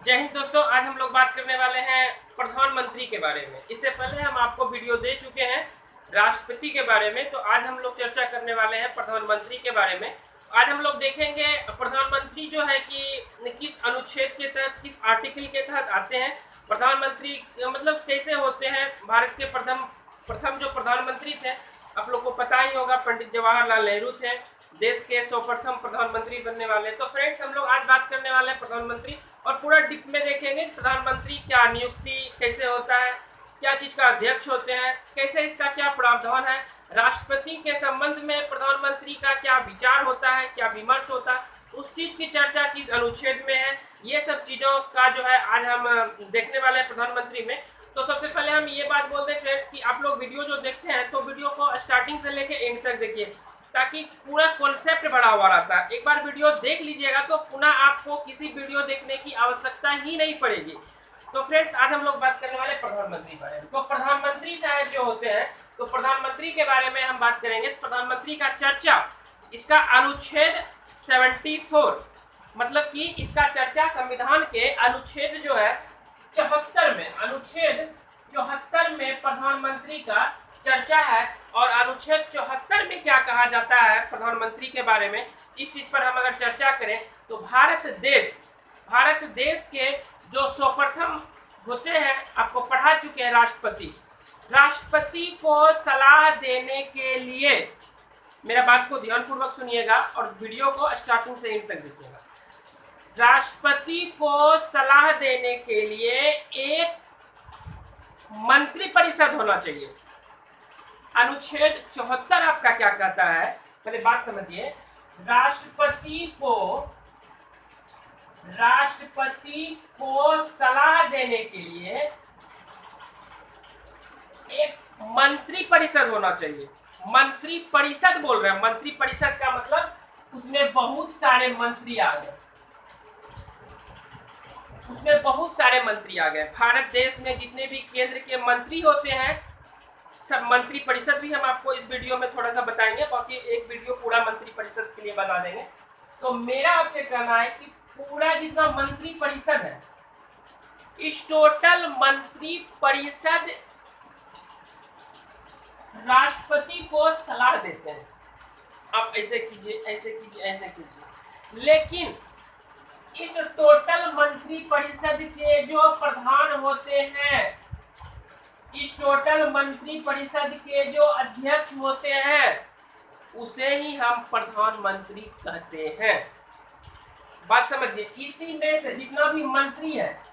जय हिंद दोस्तों। आज हम लोग बात करने वाले हैं प्रधानमंत्री के बारे में। इससे पहले हम आपको वीडियो दे चुके हैं राष्ट्रपति के बारे में, तो आज हम लोग चर्चा करने वाले हैं प्रधानमंत्री के बारे में। आज हम लोग देखेंगे प्रधानमंत्री जो है कि किस अनुच्छेद के तहत, किस आर्टिकल के तहत आते हैं। प्रधानमंत्री मतलब कैसे होते हैं। भारत के प्रथम जो प्रधानमंत्री थे, आप लोग को पता ही होगा, पंडित जवाहरलाल नेहरू थे, देश के सर्वप्रथम प्रधानमंत्री बनने वाले। तो फ्रेंड्स, हम लोग आज बात करने वाले हैं प्रधानमंत्री, और पूरा डिप में देखेंगे प्रधानमंत्री क्या नियुक्ति कैसे होता है, क्या चीज का अध्यक्ष होते हैं, कैसे इसका क्या प्रावधान है, राष्ट्रपति के संबंध में प्रधानमंत्री का क्या विचार होता है, क्या विमर्श होता है, उस चीज की चर्चा किस अनुच्छेद में है, ये सब चीजों का जो है आज हम देखने वाले हैं प्रधानमंत्री में। तो सबसे पहले हम ये बात बोल दें फ्रेंड्स कि आप लोग वीडियो जो देखते हैं तो वीडियो को स्टार्टिंग से लेके एंड तक देखिए, ताकि पूरा कॉन्सेप्ट बड़ा हुआ रहता है। एक बार वीडियो देख लीजिएगा तो पुनः आपको किसी वीडियो देखने की आवश्यकता ही नहीं पड़ेगी। तो फ्रेंड्स, आज हम लोग बात करने वाले प्रधानमंत्री बारे में। तो प्रधानमंत्री साहब जो होते हैं, तो प्रधानमंत्री के बारे में हम बात करेंगे। प्रधानमंत्री का चर्चा, इसका अनुच्छेद 74, मतलब कि इसका चर्चा संविधान के अनुच्छेद जो है 74 में, अनुच्छेद 74 में प्रधानमंत्री का चर्चा है। और अनुच्छेद 74 में क्या कहा जाता है प्रधानमंत्री के बारे में, इस चीज पर हम अगर चर्चा करें तो भारत देश के जो सर्वप्रथम होते हैं, आपको पढ़ा चुके हैं, राष्ट्रपति को सलाह देने के लिए, मेरा बात को ध्यानपूर्वक सुनिएगा और वीडियो को स्टार्टिंग से एंड तक देखिएगा। राष्ट्रपति को सलाह देने के लिए एक मंत्रिपरिषद होना चाहिए। अनुच्छेद 74 आपका क्या कहता है, पहले बात समझिए। राष्ट्रपति को सलाह देने के लिए एक मंत्रिपरिषद होना चाहिए। मंत्रिपरिषद बोल रहे हैं, मंत्रिपरिषद का मतलब उसमें बहुत सारे मंत्री आ गए, भारत देश में जितने भी केंद्र के मंत्री होते हैं, सब मंत्री परिषद भी हम आपको इस वीडियो में थोड़ा सा बताएंगे, बाकी एक वीडियो पूरा मंत्री परिषद के लिए बना देंगे। तो मेरा आपसे कहना है कि पूरा जितना मंत्री परिषद है, इस टोटल मंत्री परिषद राष्ट्रपति को सलाह देते हैं, आप ऐसे कीजिए, ऐसे कीजिए, ऐसे कीजिए। लेकिन इस टोटल मंत्री परिषद के जो प्रधान होते हैं, इस टोटल मंत्री परिषद के जो अध्यक्ष होते हैं, उसे ही हम प्रधानमंत्री कहते हैं। बात समझिए, इसी में से जितना भी मंत्री है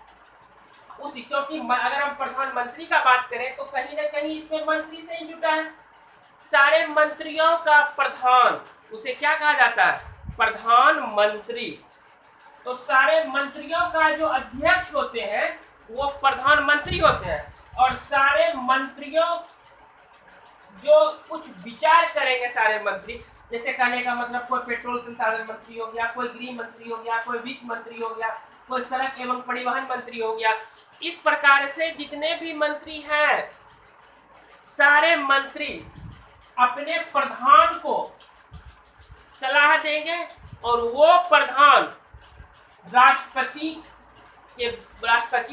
उसी, क्योंकि अगर हम प्रधानमंत्री का बात करें तो कहीं ना कहीं इसमें मंत्री से ही जुटा है। सारे मंत्रियों का प्रधान, उसे क्या कहा जाता है, प्रधानमंत्री। तो सारे मंत्रियों का जो अध्यक्ष होते हैं वो प्रधानमंत्री होते हैं, और सारे मंत्रियों जो कुछ विचार करेंगे, सारे मंत्री, जैसे कहने का मतलब कोई पेट्रोल संसाधन मंत्री हो गया, कोई गृह मंत्री हो गया, कोई वित्त मंत्री हो गया, कोई सड़क एवं परिवहन मंत्री हो गया, इस प्रकार से जितने भी मंत्री हैं, सारे मंत्री अपने प्रधान को सलाह देंगे, और वो प्रधान राष्ट्रपति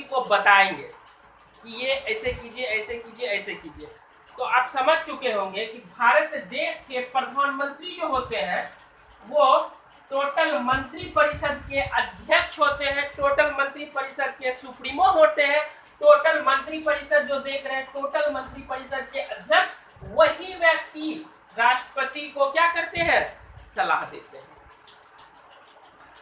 को बताएंगे कि ये ऐसे कीजिए, ऐसे कीजिए, ऐसे कीजिए। तो आप समझ चुके होंगे कि भारत देश के प्रधानमंत्री जो होते हैं वो टोटल मंत्री परिषद के अध्यक्ष होते हैं, टोटल मंत्री परिषद के सुप्रीमो होते हैं, टोटल मंत्री परिषद जो देख रहे हैं, टोटल मंत्री परिषद के अध्यक्ष, वही व्यक्ति राष्ट्रपति को क्या करते हैं, सलाह देते हैं।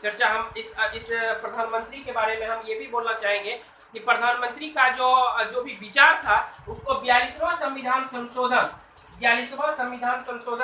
चर्चा हम इस प्रधानमंत्री के बारे में हम ये भी बोलना चाहेंगे कि प्रधानमंत्री का जो भी विचार था, उसको 42वां संविधान संशोधन,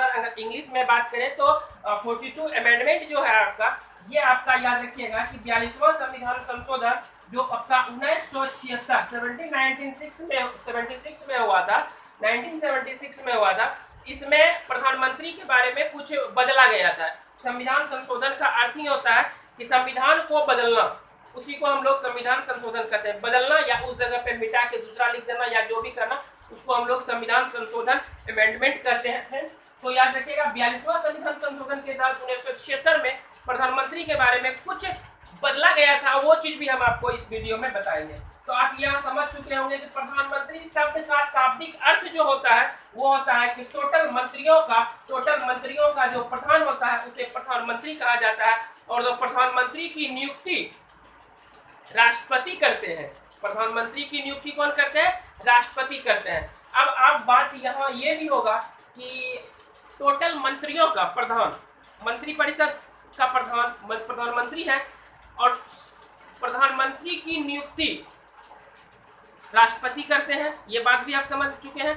अगर इंग्लिश में बात करें तो 42 अमेंडमेंट जो है आपका, ये आपका याद रखिएगा कि 42वां संविधान संशोधन जो आपका 1976 में हुआ था, 1976 में हुआ था, इसमें प्रधानमंत्री के बारे में कुछ बदला गया था। संविधान संशोधन का अर्थ ही होता है कि संविधान को बदलना, उसी को हम लोग संविधान संशोधन कहते हैं। बदलना या उस जगह पे मिटा के दूसरा लिख देना या जो भी करना, उसको हम लोग संविधान संशोधन अमेंडमेंट कहते हैं। तो याद रखिएगा, 42वां संविधान संशोधन के तहत 1976 में प्रधानमंत्री के बारे में कुछ बदला गया था, वो चीज भी हम आपको इस वीडियो में बताएंगे। तो आप यहाँ समझ चुके होंगे कि प्रधानमंत्री शब्द का शाब्दिक अर्थ जो होता है वो होता है कि टोटल मंत्रियों का जो प्रधान होता है उसे प्रधानमंत्री कहा जाता है। और जो प्रधानमंत्री की नियुक्ति राष्ट्रपति करते हैं, प्रधानमंत्री की नियुक्ति कौन करते हैं? राष्ट्रपति करते हैं। अब आप बात यहाँ ये भी होगा कि टोटल मंत्रियों का प्रधान, मंत्रिपरिषद का प्रधानमंत्री है और प्रधानमंत्री की नियुक्ति राष्ट्रपति करते हैं। ये बात भी आप समझ चुके हैं।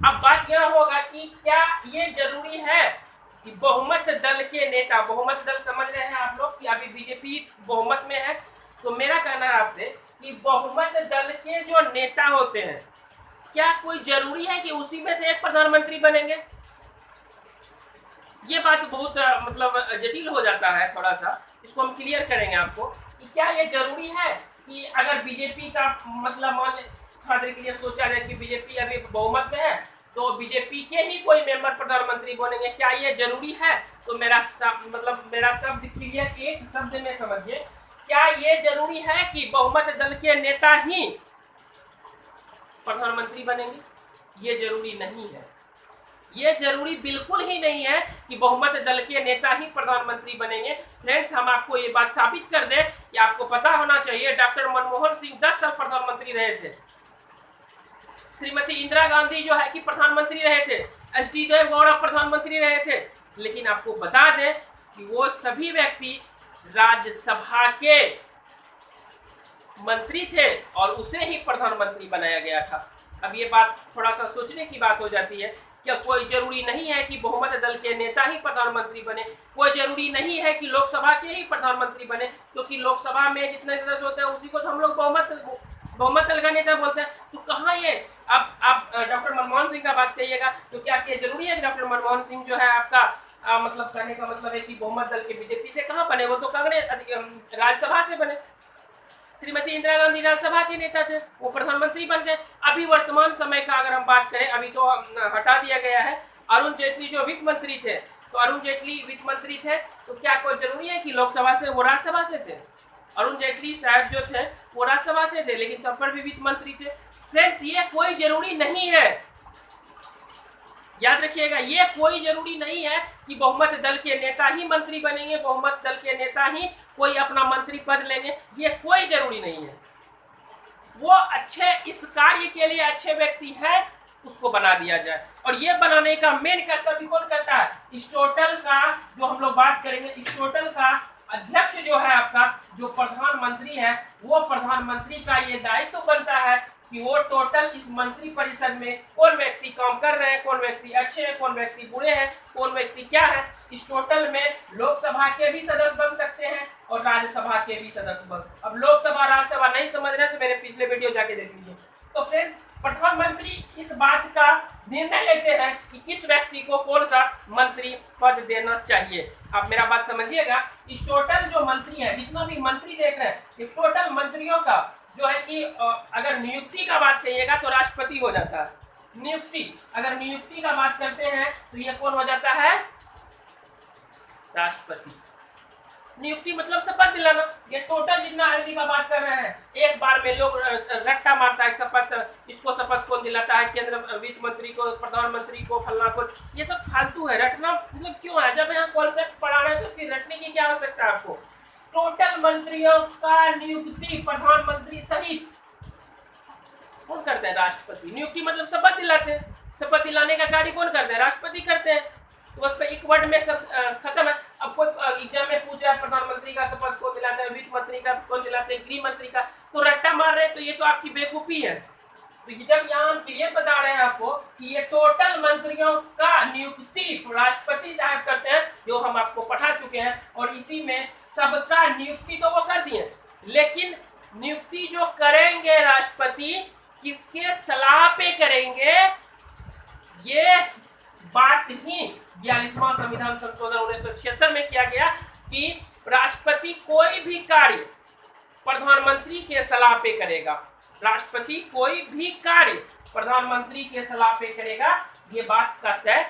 अब बात यह होगा कि क्या ये जरूरी है कि बहुमत दल के नेता, बहुमत दल समझ रहे हैं आप लोग कि अभी बीजेपी बहुमत में है, तो मेरा कहना है आपसे कि बहुमत दल के जो नेता होते हैं क्या कोई जरूरी है कि उसी में से एक प्रधानमंत्री बनेंगे? ये बात बहुत मतलब जटिल हो जाता है थोड़ा सा, इसको हम क्लियर करेंगे आपको कि क्या ये जरूरी है कि अगर बीजेपी का मतलब मान थोड़ा देर के लिए सोचा जाए कि बीजेपी अभी बहुमत में है तो बीजेपी के ही कोई मेंबर प्रधानमंत्री बनेंगे, क्या ये जरूरी है? तो मेरा शब्द क्लियर एक शब्द में समझिए, क्या ये जरूरी है कि बहुमत दल के नेता ही प्रधानमंत्री बनेंगे? ये जरूरी नहीं है। ये जरूरी बिल्कुल ही नहीं है कि बहुमत दल के नेता ही प्रधानमंत्री बनेंगे। फ्रेंड्स, हम आपको ये बात साबित कर दें कि आपको पता होना चाहिए डॉक्टर मनमोहन सिंह 10 साल प्रधानमंत्री रहे थे। श्रीमती इंदिरा गांधी जो है कि प्रधानमंत्री रहे थे, एच.डी. देवेगौड़ा प्रधानमंत्री रहे थे। लेकिन आपको बता दें कि वो सभी व्यक्ति राज्यसभा के मंत्री थे और उसे ही प्रधानमंत्री बनाया गया था। अब ये बात थोड़ा सा सोचने की बात हो जाती है। क्या कोई जरूरी नहीं है कि बहुमत दल के नेता ही प्रधानमंत्री बने? कोई जरूरी नहीं है कि लोकसभा के ही प्रधानमंत्री बने, क्योंकि लोकसभा में जितने सदस्य होते हैं उसी को तो हम लोग बहुमत दल का नेता बोलते हैं। तो कहाँ ये अब आप डॉक्टर मनमोहन सिंह का बात कहिएगा तो क्या जरूरी है कि डॉक्टर मनमोहन सिंह जो है आपका मतलब कहने का मतलब है कि बहुमत दल के बीजेपी से कहाँ बने? वो तो कांग्रेस राज्यसभा से बने। श्रीमती इंदिरा गांधी राज्यसभा के नेता थे, वो प्रधानमंत्री बन गए। अभी वर्तमान समय का अगर हम बात करें, अभी तो हटा दिया गया है, अरुण जेटली जो वित्त मंत्री थे, तो अरुण जेटली वित्त मंत्री थे, तो क्या कोई जरूरी है कि लोकसभा से वो राज्यसभा से थे? अरुण जेटली साहब जो थे वो राज्यसभा से थे, लेकिन तब पर भी वित्त मंत्री थे। फ्रेंड्स, ये कोई जरूरी नहीं है, याद रखिएगा, ये कोई जरूरी नहीं है कि बहुमत दल के नेता ही मंत्री बनेंगे, बहुमत दल के नेता ही कोई अपना मंत्री पद लेंगे, ये कोई जरूरी नहीं है। वो अच्छे इस कार्य के लिए अच्छे व्यक्ति है, उसको बना दिया जाए। और ये बनाने का मेन कर्तव्य कौन करता है? इस टोटल का जो हम लोग बात करेंगे, इस टोटल का अध्यक्ष जो है आपका, जो प्रधानमंत्री है, वो प्रधानमंत्री का ये दायित्व बनता है कि वो टोटल इस मंत्री परिषद में कौन व्यक्ति काम कर रहे हैं, कौन व्यक्ति अच्छे हैं, कौन व्यक्ति बुरे हैं, कौन व्यक्ति क्या है। इस टोटल में लोकसभा के भी सदस्य बन सकते हैं और राज्यसभा के भी सदस्य बन। अब लोकसभा राज्यसभा नहीं समझ रहे तो मेरे पिछले वीडियो जाके देख लीजिए। तो फ्रेंड्स, प्रधानमंत्री इस बात का निर्णय लेते हैं कि किस व्यक्ति को कौन सा मंत्री पद देना चाहिए। आप मेरा बात समझिएगा, इस टोटल जो मंत्री है, जितना भी मंत्री देख रहे हैं, ये टोटल मंत्रियों का जो है कि अगर नियुक्ति का बात करिएगा तो राष्ट्रपति हो जाता है। नियुक्ति, अगर नियुक्ति का बात करते हैं तो ये कौन हो जाता है? राष्ट्रपति। नियुक्ति मतलब शपथ दिलाना। ये टोटल जितना आदमी का बात कर रहे हैं, एक बार में लोग रट्टा मारता है, शपथ, इसको शपथ कौन दिलाता है? केंद्र वित्त मंत्री को, प्रधानमंत्री को, फलना को। ये सब फालतू है। रटना मतलब क्यों है? जब यहाँ कॉन्सेप्ट पढ़ा रहे हैं तो फिर रटने की क्या आवश्यकता है आपको? टोटल मंत्रियों का नियुक्ति प्रधानमंत्री सहित कौन करते हैं? राष्ट्रपति। नियुक्ति मतलब शपथ दिलाते हैं। शपथ दिलाने का कार्य कौन करते हैं? राष्ट्रपति करते हैं। तो बस पे एक वर्ड में सब खत्म है। अब कोई एग्जाम में पूछ रहा है प्रधानमंत्री का शपथ कौन दिलाता है, वित्त मंत्री का कौन दिलाते हैं, गृह मंत्री का, तो रट्टा मार रहे हैं, तो ये तो आपकी बेवकूफी है। तो जब यहाँ हम क्लियर बता रहे हैं आपको कि ये टोटल मंत्रियों का नियुक्ति राष्ट्रपति साहब करते हैं, जो हम आपको पढ़ा चुके हैं, और इसी में सबका नियुक्ति तो वो कर दिए, लेकिन नियुक्ति जो करेंगे राष्ट्रपति किसके सलाह पे करेंगे, ये बात ही 42वां संविधान संशोधन 1976 में किया गया कि राष्ट्रपति कोई भी कार्य प्रधानमंत्री के सलाह पे करेगा। राष्ट्रपति कोई भी कार्य प्रधानमंत्री के सलाह पे करेगा। ये बात का तय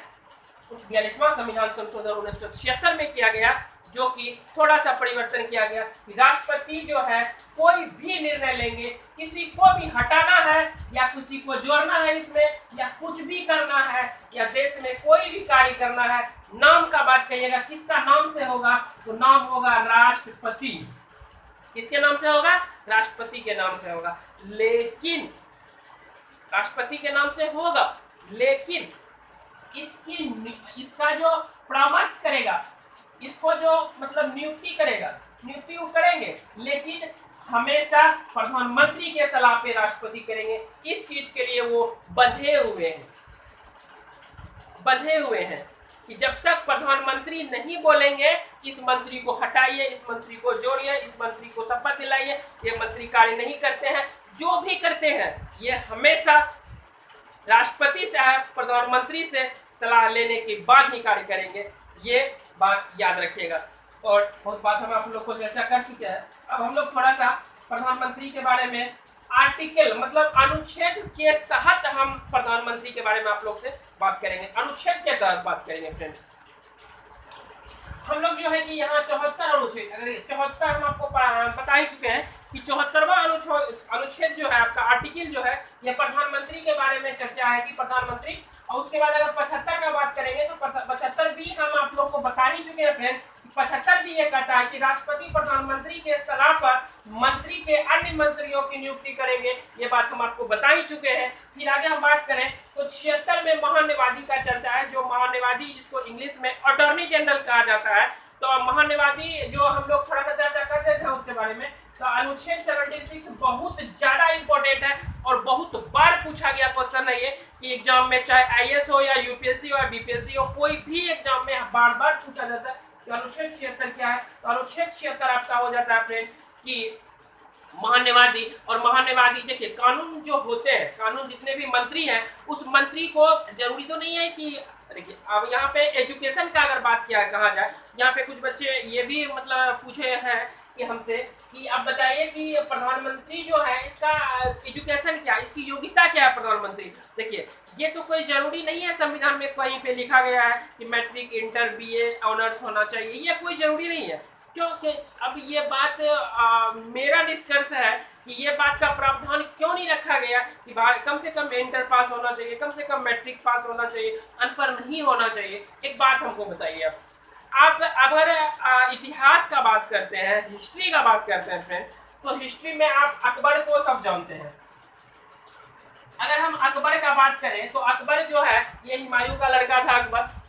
42वां संविधान संशोधन 1976 में किया गया, जो कि थोड़ा सा परिवर्तन किया गया कि राष्ट्रपति राष्ट्रपति जो है कोई भी निर्णय लेंगे, किसी को भी हटाना है या किसी को जोड़ना है इसमें या कुछ भी करना है या देश में कोई भी कार्य करना है, नाम का बात कहिएगा, किसका नाम से होगा? तो नाम होगा राष्ट्रपति। किसके नाम से होगा? राष्ट्रपति के नाम से होगा। लेकिन राष्ट्रपति के नाम से होगा, लेकिन इसका जो परामर्श करेगा, इसको जो मतलब नियुक्ति करेगा, नियुक्ति वो करेंगे, लेकिन हमेशा प्रधानमंत्री के सलाह पे राष्ट्रपति करेंगे। इस चीज के लिए वो बंधे हुए हैं कि जब तक प्रधानमंत्री नहीं बोलेंगे इस मंत्री को हटाइए, इस मंत्री को जोड़िए, इस मंत्री को शपथ दिलाइए, ये मंत्री कार्य नहीं करते हैं, जो भी करते हैं ये हमेशा राष्ट्रपति साहब प्रधानमंत्री से सलाह लेने के बाद ही कार्य करेंगे। ये बात याद रखिएगा। और बहुत बात हम आप लोग को चर्चा कर चुके हैं। अब हम लोग थोड़ा सा प्रधानमंत्री के बारे में आर्टिकल मतलब अनुच्छेद के तहत हम प्रधानमंत्री के बारे में आप लोग से बात करेंगे। अनुच्छेद के तहत बात करेंगे फ्रेंड्स। हम लोग जो है कि यहाँ 74 अनुच्छेद, अगर 74 हम आपको बता ही चुके हैं कि 74वां अनुच्छेद जो है आपका आर्टिकल जो है ये प्रधानमंत्री के बारे में चर्चा है कि प्रधानमंत्री। और उसके बाद अगर 75 का बात करेंगे तो 75 भी हम आप लोग को बता ही चुके हैं फ्रेंड। 75 भी ये कहता है कि राष्ट्रपति प्रधानमंत्री के सलाह पर मंत्री के अन्य मंत्रियों की नियुक्ति करेंगे। ये बात हम आपको बता ही चुके हैं। फिर आगे हम बात करें तो 76 में महान्यायवादी का चर्चा है, जो महान्यायवादी जिसको इंग्लिश में अटॉर्नी जनरल कहा जाता है। तो महान्यायवादी जो हम लोग थोड़ा सा चर्चा करते थे उसके बारे में, तो अनुच्छेद 76 बहुत ज्यादा इंपॉर्टेंट है और बहुत बार पूछा गया क्वेश्चन है ये कि एग्जाम में, चाहे आईएएस हो या यूपीएससी हो या बीपीएससी हो, कोई भी एग्जाम में बार बार पूछा जाता है कि अनुच्छेद 76 क्या है। तो अनुच्छेद 76 आपका हो जाता है फ्रेंड कि महान्यायवादी। और महान्यायवादी देखिए कानून जो होते हैं, कानून जितने भी मंत्री हैं उस मंत्री को जरूरी तो नहीं है कि देखिए अब यहाँ पे एजुकेशन का अगर बात किया कहा जाए, यहाँ पे कुछ बच्चे ये भी मतलब पूछे हैं कि हमसे कि अब बताइए कि प्रधानमंत्री जो है इसका एजुकेशन क्या, इसकी योग्यता क्या है प्रधानमंत्री। देखिए ये तो कोई जरूरी नहीं है संविधान में कहीं पे लिखा गया है कि मैट्रिक, इंटर, बीए, ऑनर्स होना चाहिए, ये कोई जरूरी नहीं है। क्योंकि अब ये बात मेरा निष्कर्ष है कि ये बात का प्रावधान क्यों नहीं रखा गया कि कम से कम इंटर पास होना चाहिए, कम से कम मैट्रिक पास होना चाहिए, अनपढ़ नहीं होना चाहिए। एक बात हमको बताइए, आप अगर इतिहास का बात करते हैं, हिस्ट्री का बात करते हैं फ्रेंड, तो हिस्ट्री में आप अकबर को सब जानते हैं। अगर हम अकबर का बात करें तो अकबर जो है ये हुमायूं का लड़का था।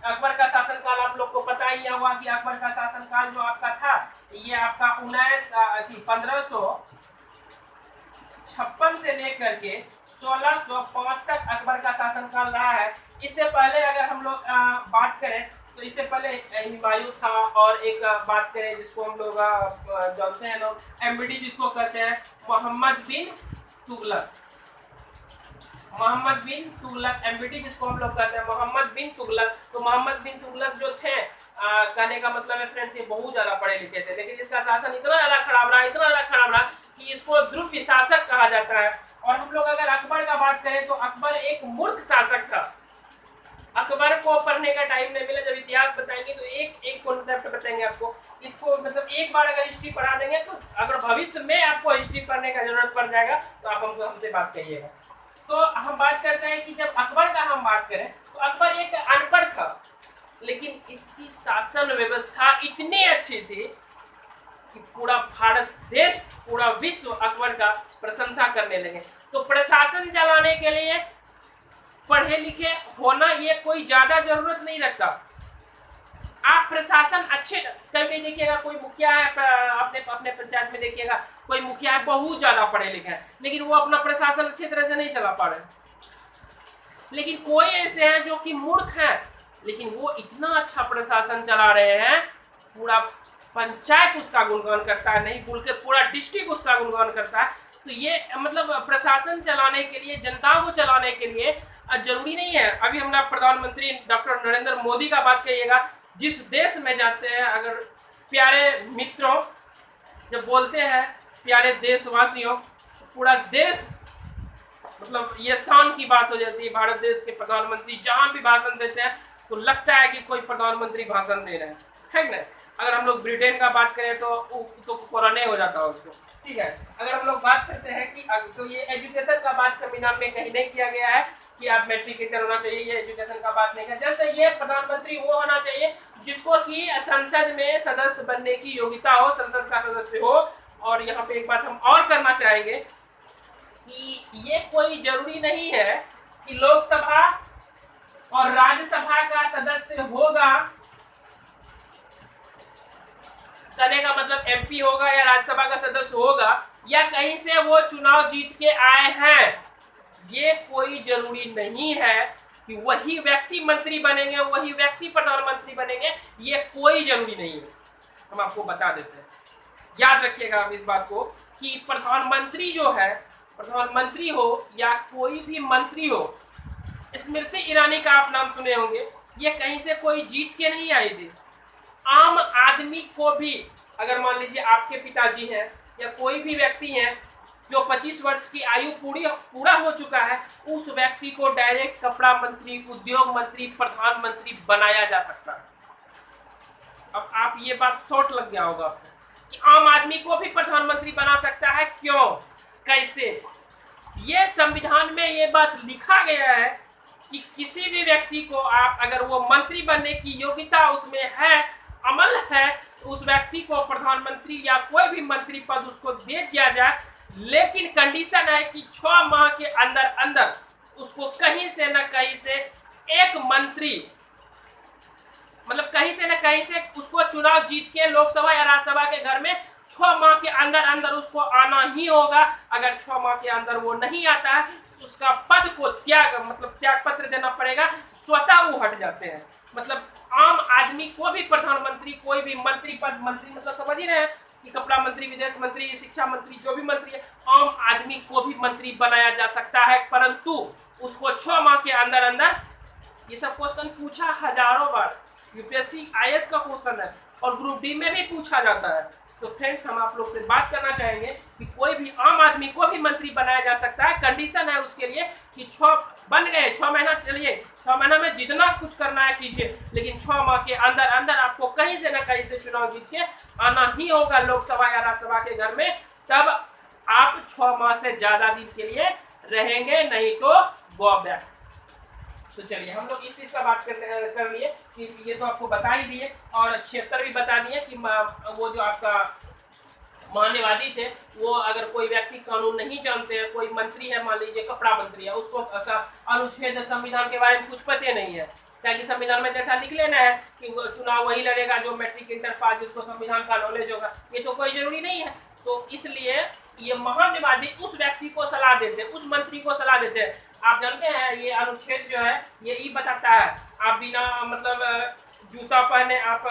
अकबर का शासनकाल आप लोग को पता ही हुआ कि अकबर का शासनकाल जो आपका था ये आपका 1556 से लेकर के 1605 तक अकबर का शासनकाल रहा है। इससे पहले अगर हम लोग बात करें तो इससे पहले हुमायूं था, और एक बात करें जिसको हम लोग जानते हैं लोग एमबीडी जिसको कहते हैं, मोहम्मद बिन तुगलक। मोहम्मद बिन तुगलक एमबीडी जिसको हम लोग कहते हैं मोहम्मद बिन तुगलक। तो मोहम्मद बिन तुगलक जो थे कहने का मतलब है फ्रेंड्स ये बहुत ज्यादा पढ़े लिखे थे, लेकिन इसका शासन इतना ज्यादा खराब रहा, इतना ज्यादा खराब रहा कि इसको द्रुव्य शासक कहा जाता है। और हम लोग अगर अकबर का बात करें तो अकबर एक मूर्ख शासक था। अकबर को पढ़ने का टाइम नहीं मिला, जब इतिहास बताएंगे तो एक कॉन्सेप्ट बताएंगे आपको। इसको मतलब एक बार अगर हिस्ट्री पढ़ा देंगे तो अगर भविष्य में आपको हिस्ट्री पढ़ने का जरूरत पड़ जाएगा तो आप हमसे बात करिएगा। तो हम बात करते हैं कि जब अकबर का हम बात करें तो अकबर एक अनपढ़ था, लेकिन इसकी शासन व्यवस्था इतनी अच्छी थी कि पूरा भारत देश, पूरा विश्व अकबर का प्रशंसा करने लगे। तो प्रशासन चलाने के लिए पढ़े लिखे होना ये कोई ज्यादा जरूरत नहीं रखता। आप प्रशासन अच्छे करके देखिएगा, कोई मुखिया है अपने पंचायत में देखिएगा, कोई मुखिया है बहुत ज्यादा पढ़े लिखे हैं लेकिन वो अपना प्रशासन अच्छी तरह से नहीं चला पा रहे। लेकिन कोई ऐसे हैं जो कि मूर्ख हैं लेकिन वो इतना अच्छा प्रशासन चला रहे हैं, पूरा पंचायत उसका गुणगान करता है, नहीं बोल के पूरा डिस्ट्रिक्ट उसका गुणगान करता है। तो ये मतलब प्रशासन चलाने के लिए, जनता को चलाने के लिए जरूरी नहीं है। अभी हमारा प्रधानमंत्री डॉक्टर नरेंद्र मोदी का बात करिएगा, जिस देश में जाते हैं, अगर प्यारे मित्रों जब बोलते हैं प्यारे देशवासियों, पूरा देश मतलब ये शान की बात हो जाती है। भारत देश के प्रधानमंत्री जहां भी भाषण देते हैं तो लगता है कि कोई प्रधानमंत्री भाषण दे रहे हैं, है ना। अगर हम लोग ब्रिटेन का बात करें तो कोरोना हो जाता है उसको, ठीक है। अगर हम लोग बात करते हैं कि तो ये एजुकेशन का बात संविधान में कहीं नहीं किया गया है कि आप मैट्रिक इंटर होना चाहिए, ये एजुकेशन का बात नहीं है। जैसे ये प्रधानमंत्री वो होना चाहिए जिसको कि संसद में सदस्य बनने की योग्यता हो, संसद का सदस्य हो। और यहाँ पे एक बात हम और करना चाहेंगे कि ये कोई जरूरी नहीं है कि लोकसभा और राज्यसभा का सदस्य होगा, कहने का मतलब एमपी होगा या राज्यसभा का सदस्य होगा या कहीं से वो चुनाव जीत के आए हैं, ये कोई जरूरी नहीं है कि वही व्यक्ति मंत्री बनेंगे, वही व्यक्ति प्रधानमंत्री बनेंगे, ये कोई जरूरी नहीं है। हम आपको बता देते हैं, याद रखिएगा आप इस बात को कि प्रधानमंत्री जो है, प्रधानमंत्री हो या कोई भी मंत्री हो, स्मृति ईरानी का आप नाम सुने होंगे, ये कहीं से कोई जीत के नहीं आई थी। आम आदमी को भी, अगर मान लीजिए आपके पिताजी हैं या कोई भी व्यक्ति है जो 25 वर्ष की आयु पूरा हो चुका है, उस व्यक्ति को डायरेक्ट कपड़ा मंत्री, उद्योग मंत्री, प्रधानमंत्री बनाया जा सकता है। अब आप ये बात शॉर्ट लग गया होगा कि आम आदमी को भी प्रधानमंत्री बना सकता है, क्यों, कैसे? ये संविधान में ये बात लिखा गया है कि किसी भी व्यक्ति को आप, अगर वो मंत्री बनने की योग्यता उसमें है, अमल है, तो उस व्यक्ति को प्रधानमंत्री या कोई भी मंत्री पद उसको दे दिया जाए। लेकिन कंडीशन है कि 6 माह के अंदर अंदर उसको कहीं से न कहीं से एक मंत्री, मतलब कहीं से न कहीं से उसको चुनाव जीत के लोकसभा या राज्यसभा के घर में 6 माह के अंदर अंदर उसको आना ही होगा। अगर 6 माह के अंदर वो नहीं आता है तो उसका पद को त्याग पत्र देना पड़ेगा, स्वतः वो हट जाते हैं। मतलब आम आदमी को भी प्रधानमंत्री, कोई भी मंत्री पद, मंत्री मतलब समझ ही रहे हैं कि कपड़ा मंत्री, विदेश मंत्री, शिक्षा मंत्री, जो भी मंत्री है, आम आदमी को भी मंत्री बनाया जा सकता है, परंतु उसको 6 माह के अंदर अंदर। ये सब क्वेश्चन पूछा हजारों बार, यूपीएससी आईएएस का क्वेश्चन है और ग्रुप डी में भी पूछा जाता है। तो फ्रेंड्स, हम आप लोग से बात करना चाहेंगे कि कोई भी आम आदमी को भी मंत्री बनाया जा सकता है। कंडीशन है उसके लिए कि 6 बन गए, 6 महीना चलिए, 6 महीना में जितना कुछ करना है कीजिए, लेकिन 6 माह के अंदर अंदर आपको कहीं से न कहीं से चुनाव जीत के आना ही होगा लोकसभा या राज्यसभा के घर में। तब आप 6 माह से ज्यादा दिन के लिए रहेंगे, नहीं तो गो बैक। तो चलिए, हम लोग इस चीज का बात कर लिए कि ये तो आपको बता ही दिए, और 76 भी बता दिए कि वो जो आपका मान्यवादी थे, वो अगर कोई व्यक्ति कानून नहीं जानते हैं, कोई मंत्री है, मान लीजिए कपड़ा मंत्री है, उसको अनुच्छेद संविधान के बारे में कुछ पता नहीं है, ताकि संविधान में जैसा लिख लेना है कि चुनाव वही लड़ेगा जो मैट्रिक इंटर पास, जिसको संविधान का नॉलेज होगा, ये तो कोई जरूरी नहीं है। तो इसलिए ये महान्यवादी उस व्यक्ति को सलाह देते, उस मंत्री को सलाह देते हैं। आप जानते हैं ये अनुच्छेद जो है ये बताता है आप बिना मतलब जूता पहने आप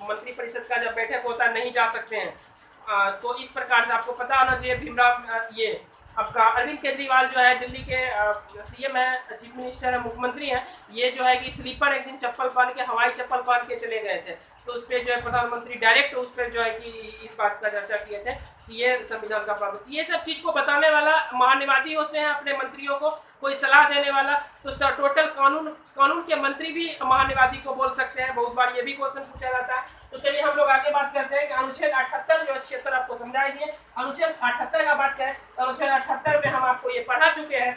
मंत्री परिषद का जब बैठक होता है नहीं जा सकते हैं। तो इस प्रकार से आपको पता होना चाहिए। भीमराव ये आपका अरविंद केजरीवाल जो है दिल्ली के सीएम है, चीफ मिनिस्टर है, मुख्यमंत्री हैं, ये जो है कि स्लीपर एक दिन चप्पल पहन के, हवाई चप्पल पहन के चले गए थे। तो उस पर जो है प्रधानमंत्री डायरेक्ट उस पर जो है कि इस बात का चर्चा किए थे कि ये संविधान का प्रावधान, ये सब चीज को बताने वाला महान्यवादी होते हैं अपने मंत्रियों को, कोई सलाह देने वाला। तो टोटल कानून के मंत्री भी महान्यवादी को बोल सकते हैं, बहुत बार ये भी क्वेश्चन पूछा जाता है। तो चलिए हम लोग आगे बात करते हैं कि अनुच्छेद 78 जो 76 आपको समझाई दिए। अनुच्छेद 78 का बात करें तो अनुच्छेद 78 में हम आपको ये पढ़ा चुके हैं,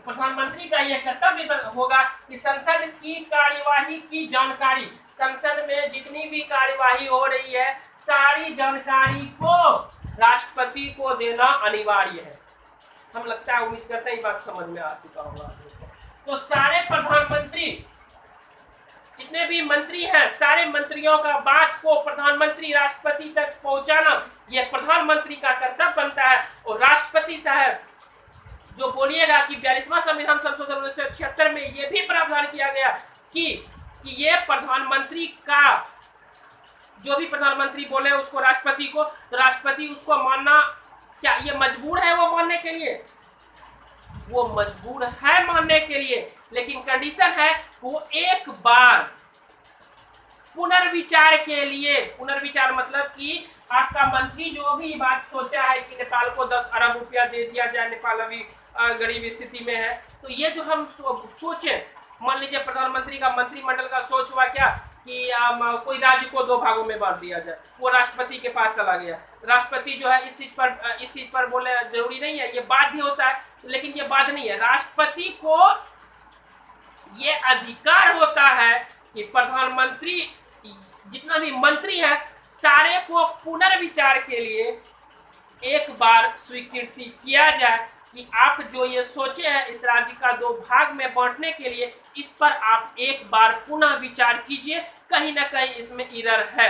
प्रधानमंत्री का यह कर्तव्य होगा कि संसद की कार्यवाही की जानकारी, संसद में जितनी भी कार्यवाही हो रही है सारी जानकारी को राष्ट्रपति को देना अनिवार्य है। हम लगता है, उम्मीद करते हैं ये बात समझ में आ चुका होगा। तो सारे प्रधानमंत्री, जितने भी मंत्री हैं, सारे मंत्रियों का बात को प्रधानमंत्री राष्ट्रपति तक पहुंचाना यह प्रधानमंत्री का कर्तव्य बनता है। और राष्ट्रपति साहब जो बोलिएगा कि 42वां संविधान संशोधन 1976 में यह भी प्रावधान किया गया कि ये प्रधानमंत्री का, जो भी प्रधानमंत्री बोले उसको राष्ट्रपति को, तो राष्ट्रपति उसको मानना, क्या ये मजबूर है वो मानने के लिए? वो मजबूर है मानने के लिए, लेकिन कंडीशन है वो एक बार पुनर्विचार के लिए, पुनर्विचार मतलब कि आपका मंत्री जो भी बात सोचा है कि नेपाल को 10 अरब रुपया दे दिया जाए, नेपाल अभी गरीब स्थिति में है, तो ये जो हम सोचे, मान लीजिए प्रधानमंत्री का मंत्रिमंडल का सोच हुआ क्या कि कोई राज्य को 2 भागों में बांट दिया जाए, वो राष्ट्रपति के पास चला गया। राष्ट्रपति जो है इस चीज पर बोले जरूरी नहीं है, ये बाध्य होता है, लेकिन ये बाध्य नहीं है। राष्ट्रपति को ये अधिकार होता है कि प्रधानमंत्री जितना भी मंत्री है सारे को पुनर्विचार के लिए एक बार स्वीकृति किया जाए कि आप जो ये सोचे हैं इस राज्य का 2 भाग में बांटने के लिए, इस पर आप एक बार पुनः विचार कीजिए, कहीं ना कहीं इसमें एरर है।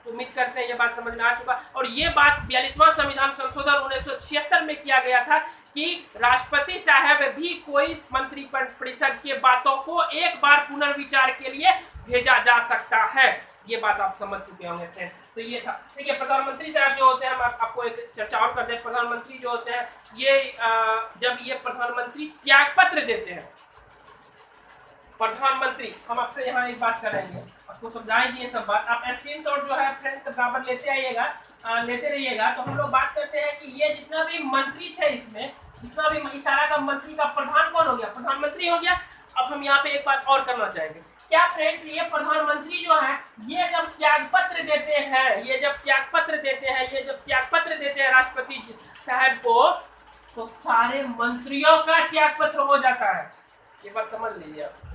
उम्मीद करते हैं ये बात समझ में आ चुका। और ये बात 42वां संविधान संशोधन 1976 में किया गया था कि राष्ट्रपति साहब भी कोई मंत्री परिषद के बातों को एक बार पुनर्विचार के लिए भेजा जा सकता है। ये बात आप समझ चुके होंगे फ्रेंड। तो ये था। देखिए प्रधानमंत्री साहब जो होते हैं, हम आपको एक चर्चा और करते हैं। प्रधानमंत्री जो होते हैं ये जब ये प्रधानमंत्री त्याग पत्र देते हैं, प्रधानमंत्री, हम आपसे यहाँ एक बात करेंगे, आपको समझाएंगे ये सब बात। आप स्क्रीनशॉट जो है फ्रेंड्स बराबर लेते आइएगा, लेते रहिएगा। तो हम लोग बात करते हैं कि ये जितना भी मंत्री थे, इसमें जितना भी इस सारा का मंत्री का प्रधान कौन हो गया? प्रधानमंत्री हो गया। अब हम यहाँ पे एक बात और करना चाहेंगे, क्या फ्रेंड्स ये प्रधानमंत्री जो है ये जब त्याग पत्र देते हैं, ये जब त्याग पत्र देते हैं राष्ट्रपति साहब को, तो सारे मंत्रियों का त्याग पत्र हो जाता है। ये बात समझ लीजिए आप।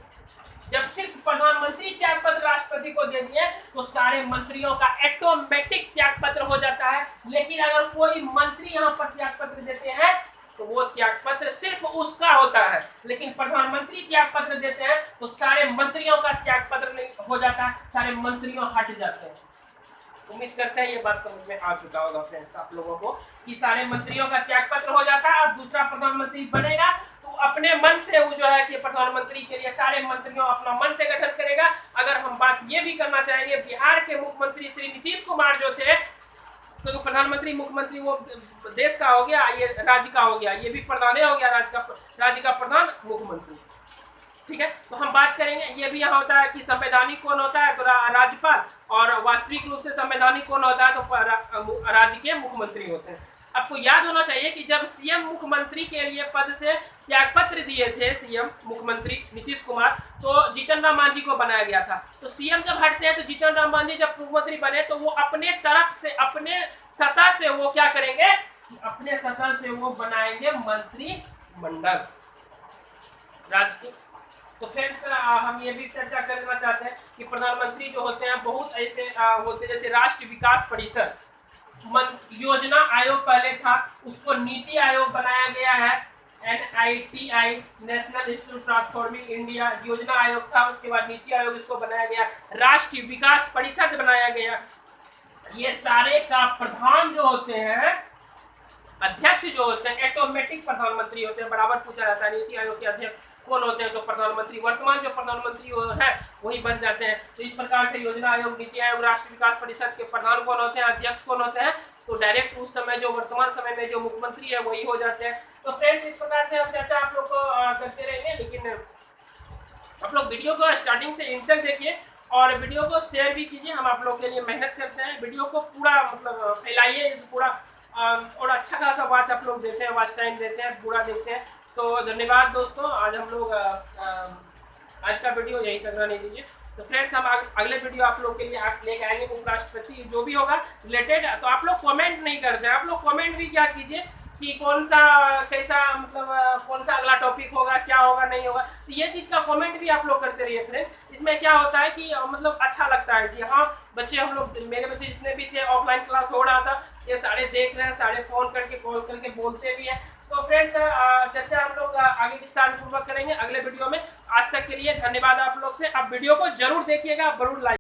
जब सिर्फ प्रधानमंत्री त्याग पत्र राष्ट्रपति को दे दिए तो सारे मंत्रियों का ऑटोमेटिक त्याग पत्र हो जाता है। लेकिन अगर कोई मंत्री यहाँ पर त्याग पत्र देते हैं तो वो त्याग पत्र सिर्फ उसका होता है, लेकिन प्रधानमंत्री त्याग पत्र देते हैं तो सारे मंत्रियों का त्याग पत्र नहीं हो जाता है, सारे मंत्रियों हट जाते हैं। उम्मीद करते हैं ये बात समझ में आ चुका होगा फ्रेंड्स आप लोगों को कि सारे मंत्रियों का त्याग पत्र हो जाता है और दूसरा प्रधानमंत्री बनेगा तो अपने मन से वो जो है कि प्रधानमंत्री के लिए सारे मंत्रियों अपना मन से गठन करेगा। अगर हम बात ये भी करना चाहेंगे, बिहार के मुख्यमंत्री श्री नीतीश कुमार जो थे, तो प्रधानमंत्री मुख्यमंत्री वो देश का हो गया, ये राज्य का हो गया, ये भी प्रधान हो गया, राज्य का प्रधान मुख्यमंत्री। ठीक है, तो हम बात करेंगे ये भी यहाँ होता है कि संवैधानिक कौन होता है, तो राज्यपाल, और वास्तविक रूप से संवैधानिक कौन होता है तो राज्य के मुख्यमंत्री होते हैं। आपको याद होना चाहिए कि जब सीएम मुख्यमंत्री के लिए पद से त्यागपत्र दिए थे सीएम मुख्यमंत्री नीतीश कुमार, तो जीतन राम मांझी को बनाया गया था। तो सीएम जब हटते हैं तो जीतन राम मांझी जब मुख्यमंत्री बने तो वो अपने तरफ से, अपने सत्ता से वो क्या करेंगे, अपने सत्ता से वो बनाएंगे मंत्रिमंडल राज्य के। तो फ्रेंड्स हम ये भी चर्चा करना चाहते हैं कि प्रधानमंत्री जो होते हैं बहुत ऐसे होते हैं, जैसे राष्ट्रीय विकास परिषद योजना आयोग पहले था, उसको नीति आयोग बनाया गया है। NITI national institute transforming India योजना आयोग था, उसके बाद नीति आयोग इसको बनाया गया, राष्ट्रीय विकास परिषद बनाया गया। ये सारे का प्रधान जो होते हैं, अध्यक्ष जो होते हैं, ऑटोमेटिक प्रधानमंत्री होते हैं। बराबर पूछा जाता है नीति आयोग के अध्यक्ष कौन होते हैं, तो प्रधानमंत्री, वर्तमान जो प्रधानमंत्री है वही बन जाते हैं। तो इस प्रकार से योजना आयोग, नीति आयोग, राष्ट्रीय विकास परिषद के प्रधान कौन होते हैं, अध्यक्ष कौन होते हैं, तो डायरेक्ट उस समय जो वर्तमान समय में जो मुख्यमंत्री है वही हो जाते हैं। तो फ्रेंड्स इस प्रकार से हम चर्चा आप लोग को करते रहेंगे, लेकिन आप लोग वीडियो को स्टार्टिंग से एंड तक देखिए और वीडियो को शेयर भी कीजिए। हम आप लोग के लिए मेहनत करते हैं, वीडियो को पूरा मतलब फैलाइए, इस पूरा और अच्छा खासा वॉच आप लोग देते हैं, वॉच टाइम देते हैं, पूरा देखते हैं। तो धन्यवाद दोस्तों। आज हम लोग आज का वीडियो यहीं तक रहने दीजिए। तो फ्रेंड्स हम अगले वीडियो आप लोग के लिए लेके आएंगे, उपराष्ट्रपति जो भी होगा रिलेटेड। तो आप लोग कमेंट नहीं करते हैं, आप लोग कमेंट भी क्या कीजिए कि कौन सा कैसा मतलब कौन सा अगला टॉपिक होगा, क्या होगा, नहीं होगा। तो ये चीज़ का कमेंट भी आप लोग करते रहिए फ्रेंड। इसमें क्या होता है कि मतलब अच्छा लगता है कि हाँ बच्चे, हम लोग, मेरे बच्चे जितने भी थे, ऑफलाइन क्लास हो रहा था, ये सारे देख रहे हैं, सारे फ़ोन करके कॉल करके बोलते भी हैं। तो फ्रेंड्स चर्चा हम लोग आगे विस्तार पूर्वक करेंगे अगले वीडियो में। आज तक के लिए धन्यवाद आप लोग से। आप वीडियो को जरूर देखिएगा, जरूर लाइक